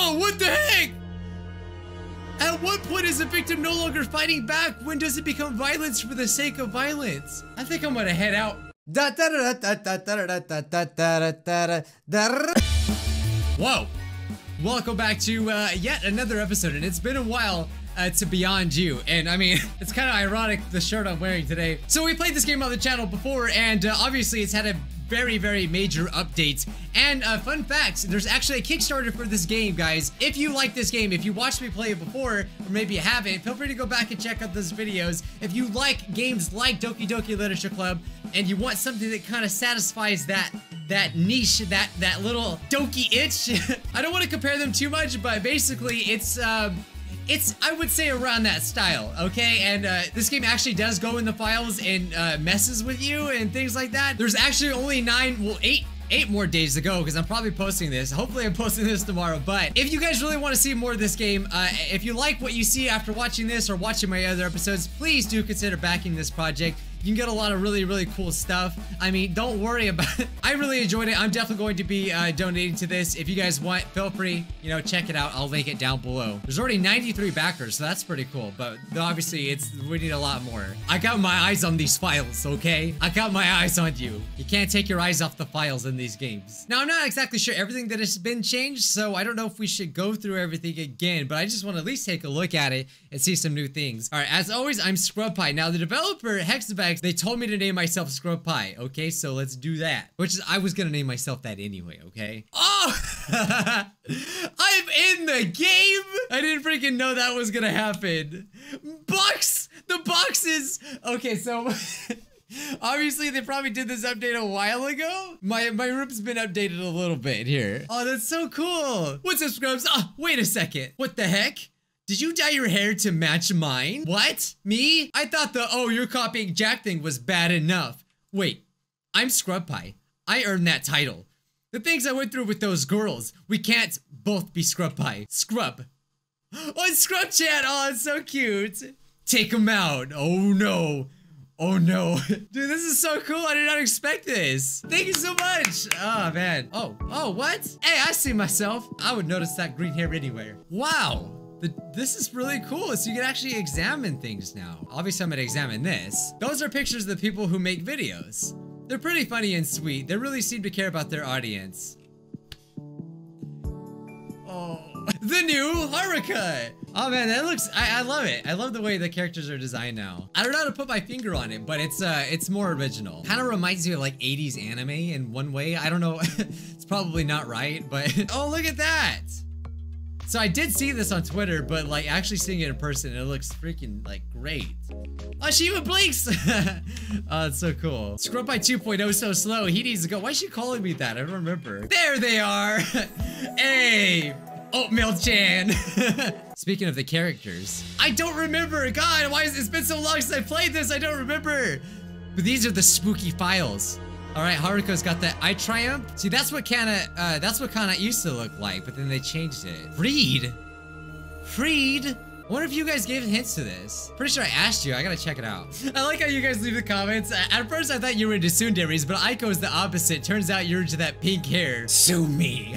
Whoa, what the heck? At what point is a victim no longer fighting back? When does it become violence for the sake of violence? I think I'm gonna head out. Whoa. Welcome back to yet another episode, and it's been a while to Beyond You, and I mean, it's kind of ironic the shirt I'm wearing today. So we played this game on the channel before, and obviously it's had a very major update. And fun fact, there's actually a Kickstarter for this game, guys. If you like this game, if you watched me play it before, or maybe you haven't, feel free to go back and check out those videos. If you like games like Doki Doki Literature Club, and you want something that kind of satisfies that niche, that little Doki itch. I don't want to compare them too much, but basically it's I would say around that style, okay? And this game actually does go in the files and messes with you and things like that. There's actually only 8 more days to go, because I'm probably posting this. Hopefully I'm posting this tomorrow. But if you guys really want to see more of this game, if you like what you see after watching this or watching my other episodes, please do consider backing this project. You can get a lot of really cool stuff. I mean, don't worry about it. I really enjoyed it. I'm definitely going to be donating to this. If you guys want, feel free, you know, check it out. I'll link it down below. There's already 93 backers, so that's pretty cool. But obviously, we need a lot more. I got my eyes on these files, okay? I got my eyes on you. You can't take your eyes off the files in these games. Now, I'm not exactly sure everything that has been changed, so I don't know if we should go through everything again, but I just want to at least take a look at it and see some new things. All right, as always, I'm Scrub Pie. Now, the developer, Hexabags, they told me to name myself Scrub Pie, okay? So let's do that. Which is, I was gonna name myself that anyway, okay? Oh! I'm in the game! I didn't freaking know that was gonna happen. Bucks! The boxes! Okay, so... obviously, they probably did this update a while ago. My room's been updated a little bit here. Oh, that's so cool! What's up, Scrubs? Oh, wait a second. What the heck? Did you dye your hair to match mine? What? Me? I thought the, oh, you're copying Jack thing was bad enough. Wait, I'm Scrub Pie. I earned that title. The things I went through with those girls, we can't both be Scrub Pie. Scrub. Oh, it's Scrub Chat. Oh, it's so cute. Take him out. Oh, no. Oh, no. Dude, this is so cool. I did not expect this. Thank you so much. Oh, man. Oh, what? Hey, I see myself. I would notice that green hair anywhere. Wow. This is really cool, so you can actually examine things now. Obviously, I'm gonna examine this. Those are pictures of the people who make videos. They're pretty funny and sweet. They really seem to care about their audience. Oh, the new Haruka. Oh man, that looks, I love it. I love the way the characters are designed now. I don't know how to put my finger on it, but it's more original. Kind of reminds me of like 80s anime in one way. I don't know, it's probably not right, but oh, look at that. So I did see this on Twitter, but like actually seeing it in person, it looks freaking like great. Oh, she even blinks! Oh, it's so cool. Scrub Pie 2.0 so slow. He needs to go. Why is she calling me that? I don't remember. There they are! Hey! Oatmeal-chan! Speaking of the characters, I don't remember! God, why is it's been so long since I played this? I don't remember! But these are the spooky files. All right, Haruko's got that eye triumph. See, that's what Kana used to look like, but then they changed it. Freed? I wonder if you guys gave hints to this. Pretty sure I asked you. I gotta check it out. I like how you guys leave the comments. At first, I thought you were into tsunderes, but Aiko's the opposite. Turns out you're into that pink hair. Sue me.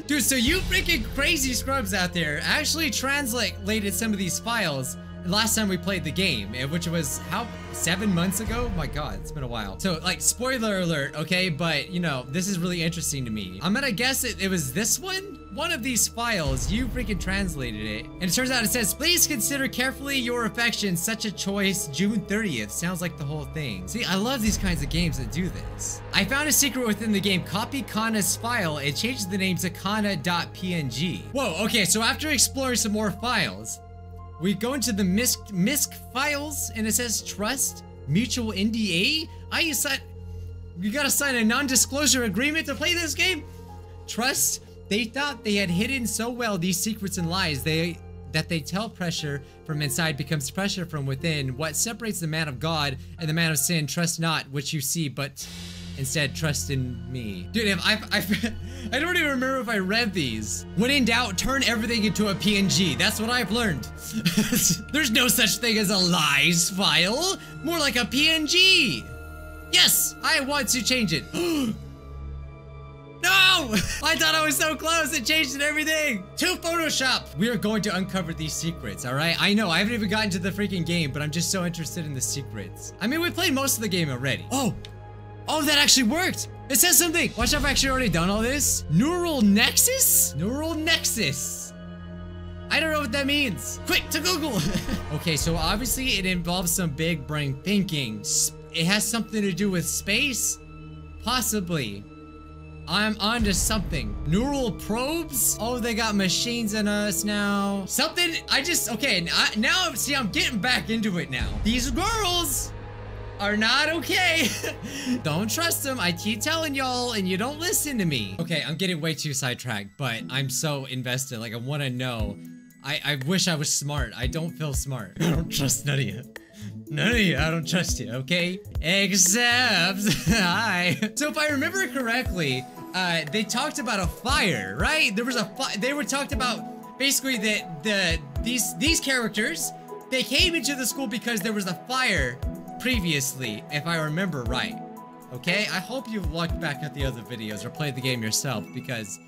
Dude, so you freaking crazy scrubs out there actually translated some of these files last time we played the game, which was, how, 7 months ago? My god, it's been a while. So, like, spoiler alert, okay? But, you know, this is really interesting to me. I'm gonna guess it was this one? One of these files, you freaking translated it. And it turns out it says, please consider carefully your affections, such a choice, June 30th. Sounds like the whole thing. See, I love these kinds of games that do this. I found a secret within the game. Copy Kana's file and change the name to kana.png. Whoa, okay, so after exploring some more files, we go into the MISC files, and it says trust, mutual NDA. You gotta sign a non-disclosure agreement to play this game? Trust, they thought they had hidden so well these secrets and lies that they tell pressure from inside becomes pressure from within. What separates the man of God and the man of sin, trust not what you see, but instead trust in me. Dude, I don't even remember if I read these. When in doubt, turn everything into a PNG. That's what I've learned. There's no such thing as a lies file. More like a PNG. Yes, I want to change it. No! I thought I was so close. It changed and everything. To Photoshop. We are going to uncover these secrets, all right? I know, I haven't even gotten to the freaking game, but I'm just so interested in the secrets. I mean, we played most of the game already. Oh, that actually worked. It says something. Watch out, I've actually already done all this. Neural nexus? Neural nexus. I don't know what that means. Quick, to Google. Okay, so obviously it involves some big brain thinking. It has something to do with space? Possibly. I'm onto something. Neural probes? Oh, they got machines in us now. Something, okay, now, see, I'm getting back into it now. These girls are not okay. Don't trust them. I keep telling y'all and you don't listen to me. Okay, I'm getting way too sidetracked, but I'm so invested. Like, I want to know. I wish I was smart. I don't feel smart. I don't trust none of you. None of you, I don't trust you, okay? Except, hi. So if I remember correctly, they talked about a fire, right? There was they were talked about basically that these characters, they came into the school because there was a fire previously, if I remember right. Okay, I hope you've looked back at the other videos or played the game yourself because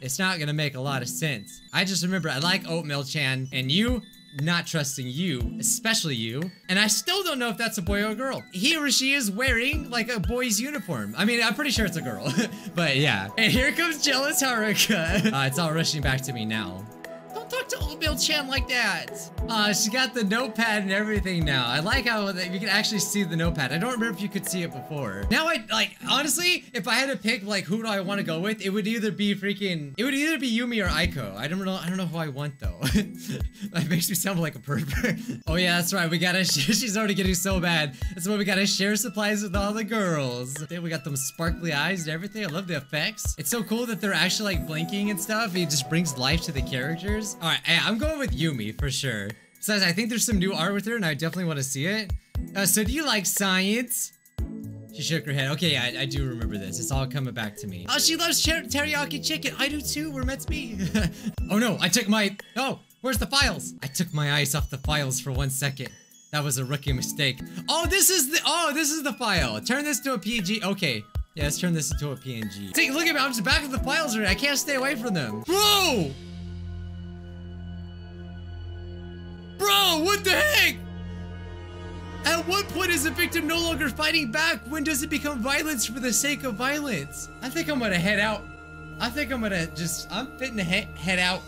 it's not gonna make a lot of sense. I just remember I like Oatmeal-chan and you, not trusting you, especially you. And I still don't know if that's a boy or a girl. He or she is wearing like a boy's uniform. I mean, I'm pretty sure it's a girl, but yeah. And here comes jealous Haruka. It's all rushing back to me now. Don't talk to Oatmeal-chan like that. She got the notepad and everything now. I like how you can actually see the notepad. I don't remember if you could see it before. Now honestly, if I had to pick like who do I want to go with, it would either be Yumi or Aiko. I don't know who I want though. That makes me sound like a pervert. Oh yeah, that's right. We gotta she's already getting so bad. That's why we gotta share supplies with all the girls. Then we got them sparkly eyes and everything. I love the effects. It's so cool that they're actually like blinking and stuff. It just brings life to the characters. All right, I'm going with Yumi for sure. Besides, I think there's some new art with her, and I definitely want to see it. So do you like science? She shook her head. Okay, yeah, I do remember this. It's all coming back to me. Oh, she loves teriyaki chicken. I do too. We're meant to be. Oh no, I took my. Oh, where's the files? I took my eyes off the files for 1 second. That was a rookie mistake. Oh, this is the file. Turn this to a PNG. Okay. Yeah, let's turn this into a PNG. Take a look at me. I'm just back at the files already. I can't stay away from them. Bro! Bro, what the heck? At what point is the victim no longer fighting back? When does it become violence for the sake of violence? I think I'm gonna head out. I'm fitting to head out.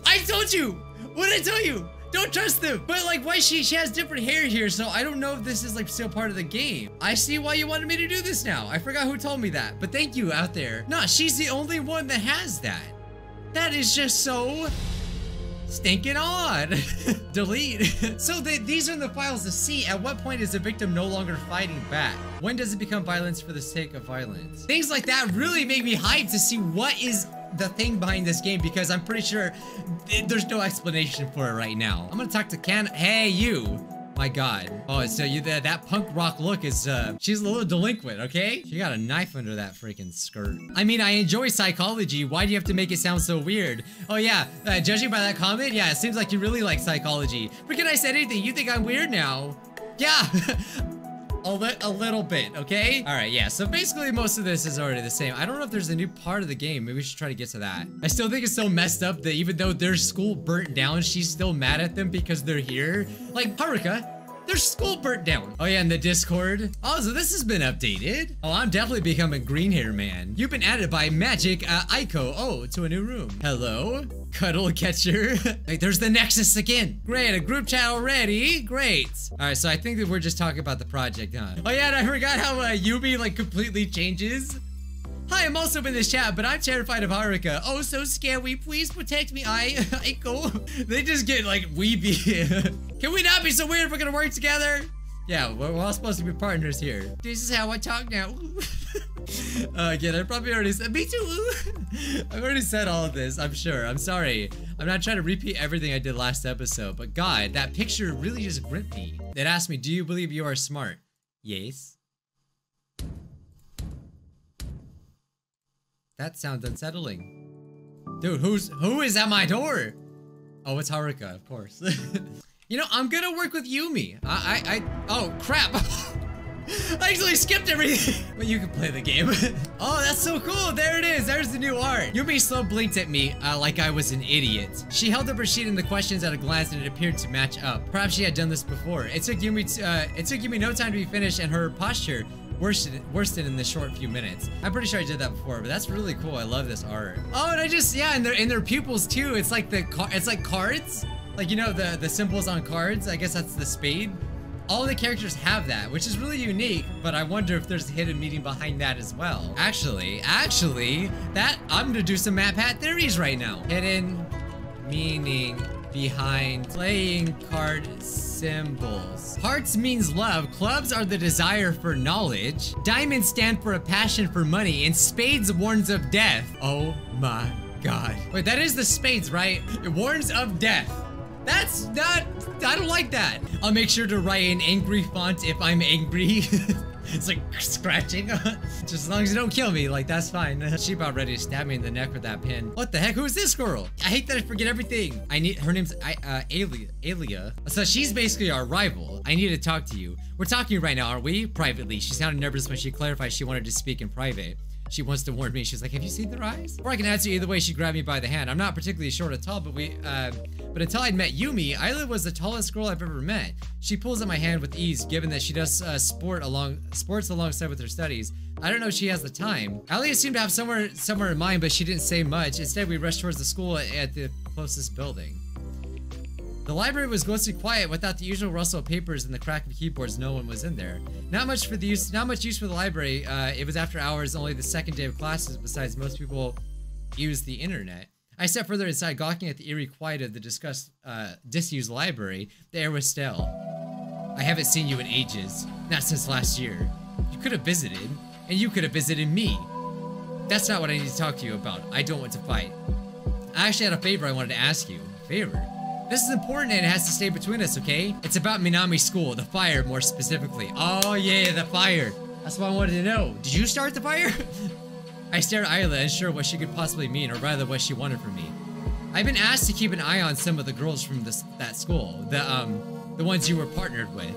I told you! What did I tell you? Don't trust them! But like, why she has different hair here, so I don't know if this is like still part of the game. I see why you wanted me to do this now. I forgot who told me that, but thank you out there. Nah, she's the only one that has that. That is just so stinking odd. Delete. So these are the files to see. At what point is the victim no longer fighting back? When does it become violence for the sake of violence? Things like that really make me hyped to see what is the thing behind this game, because I'm pretty sure there's no explanation for it right now. I'm gonna talk to Hey, you. My God. Oh, so that punk rock look is, she's a little delinquent, okay? She got a knife under that freaking skirt. I mean, I enjoy psychology. Why do you have to make it sound so weird? Oh yeah, judging by that comment, yeah, it seems like you really like psychology. Forget I said anything. You think I'm weird now? Yeah. A little bit, okay? All right, yeah, so basically most of this is already the same. I don't know if there's a new part of the game. Maybe we should try to get to that. I still think it's so messed up that even though their school burnt down, she's still mad at them because they're here. Like, Haruka, their school burnt down. Oh yeah, and the Discord. Oh, so this has been updated. Oh, I'm definitely becoming green hair man. You've been added by Magic Aiko. Oh, to a new room. Hello? Cuddle catcher. Hey, there's the Nexus again. Great, a group chat already. Great. All right, so I think that we're just talking about the project, huh? Oh yeah, and I forgot how Yumi like completely changes. Hi, I'm also in this chat, but I'm terrified of Haruka. Oh, so scared. Will you please protect me? Aiko. They just get like weepy. Can we not be so weird if we're gonna work together? Yeah, we're all supposed to be partners here. This is how I talk now. Again, I probably already said, me too. I've already said all of this, I'm sure. I'm sorry. I'm not trying to repeat everything I did last episode, but God, that picture really just gripped me. It asked me, do you believe you are smart? Yes. That sounds unsettling. Dude, who is at my door? Oh, it's Haruka, of course. You know, I'm gonna work with Yumi. Oh, crap. I actually skipped everything. But you can play the game. Oh, that's so cool. There it is. There's the new art. Yumi slow blinked at me like I was an idiot. She held up her sheet in the questions at a glance and it appeared to match up. Perhaps she had done this before. It took Yumi no time to be finished and her posture worsened in the short few minutes. I'm pretty sure I did that before, but that's really cool. I love this art. Oh, and I just, yeah, and their pupils too. It's like it's like cards. Like, you know, the symbols on cards. I guess that's the spade. All the characters have that, which is really unique, but I wonder if there's a hidden meaning behind that as well. Actually, that I'm gonna do some Map Hat theories right now. Hidden meaning behind playing card symbols. Hearts means love, clubs are the desire for knowledge, diamonds stand for a passion for money, and spades warns of death. Oh my god. Wait, that is the spades, right? It warns of death. That's not, I don't like that. I'll make sure to write in angry font if I'm angry. It's like scratching. Just as long as you don't kill me, like, that's fine. She about ready to stab me in the neck with that pin. What the heck? Who is this girl? I hate that I forget everything. Her name's Alia. So she's basically our rival. I need to talk to you. We're talking right now, aren't we? Privately. She sounded nervous when she clarified she wanted to speak in private. She wants to warn me. She's like, have you seen their eyes? Or I can answer either way. She grabbed me by the hand. I'm not particularly short or tall, but but until I'd met Yumi, Isla was the tallest girl I've ever met. She pulls at my hand with ease, given that she does sports alongside with her studies. I don't know if she has the time. Alia seemed to have somewhere in mind, but she didn't say much. Instead, we rushed towards the school at the closest building. The library was ghostly quiet without the usual rustle of papers and the crack of keyboards. No one was in there. Not much use for the library. It was after hours, only the second day of classes. Besides, most people use the internet. I stepped further inside, gawking at the eerie quiet of the disused library. The air was stale. I haven't seen you in ages. Not since last year. You could have visited, and you could have visited me. That's not what I need to talk to you about. I don't want to fight. I actually had a favor I wanted to ask you. Favor? This is important and it has to stay between us, okay? It's about Minami School, the fire more specifically. Oh yeah, the fire. That's what I wanted to know. Did you start the fire? I stared at Isla, unsure what she could possibly mean, or rather what she wanted from me. I've been asked to keep an eye on some of the girls from that school, the ones you were partnered with.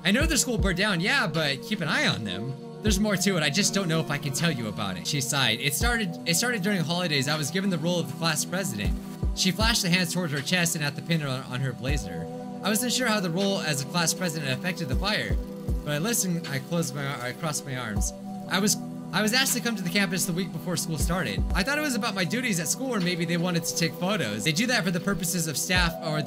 I know the school burned down, yeah, but keep an eye on them. There's more to it, I just don't know if I can tell you about it. She sighed. It started during holidays. I was given the role of the class president. She flashed the hands towards her chest and at the pin on her blazer. I wasn't sure how the role as a class president affected the fire, but I listened. I crossed my arms. I was asked to come to the campus the week before school started. I thought it was about my duties at school, or maybe they wanted to take photos. They do that for the purposes of staff or